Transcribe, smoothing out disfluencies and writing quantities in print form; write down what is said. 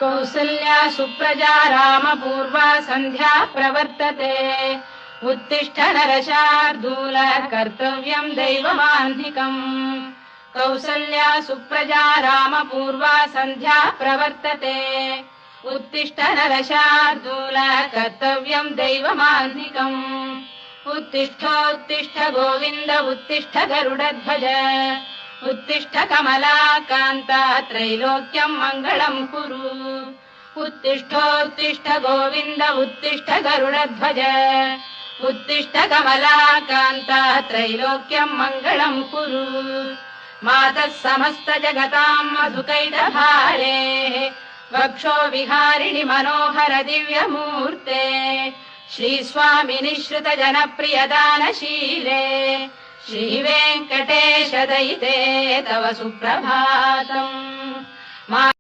कौसल्या सुप्रजा रामपूर्वा सन्ध्या प्रवर्तते उत्तिष्ठ नरशार्दूल कर्तव्यम् दैवमाह्निकम् कौसल्या सुप्रजा रामपूर्वा सन्ध्या प्रवर्तते उत्तिष्ठ नरशार्दूल कर्तव्यम् दैवमाह्निकम् उत्तिष्ठोत्तिष्ठ गोविन्द उत्तिष्ठ गरुडध्वज उत्तिष्ठ कमलाकान्ता त्रैलोक्यम् मङ्गलम् कुरु उत्तिष्ठोत्तिष्ठ गोविन्द उत्तिष्ठ गरुडध्वज उत्तिष्ठ कमलाकान्ता त्रैलोक्यम् मङ्गलम् कुरु मातः समस्त जगताम् मधुकैटभारे वक्षो विहारिणि मनोहर दिव्यमूर्ते श्रीस्वामिनि श्रुत जनप्रिय दानशीले श्रीवेङ्कटेश दयिते तव सुप्रभातम्।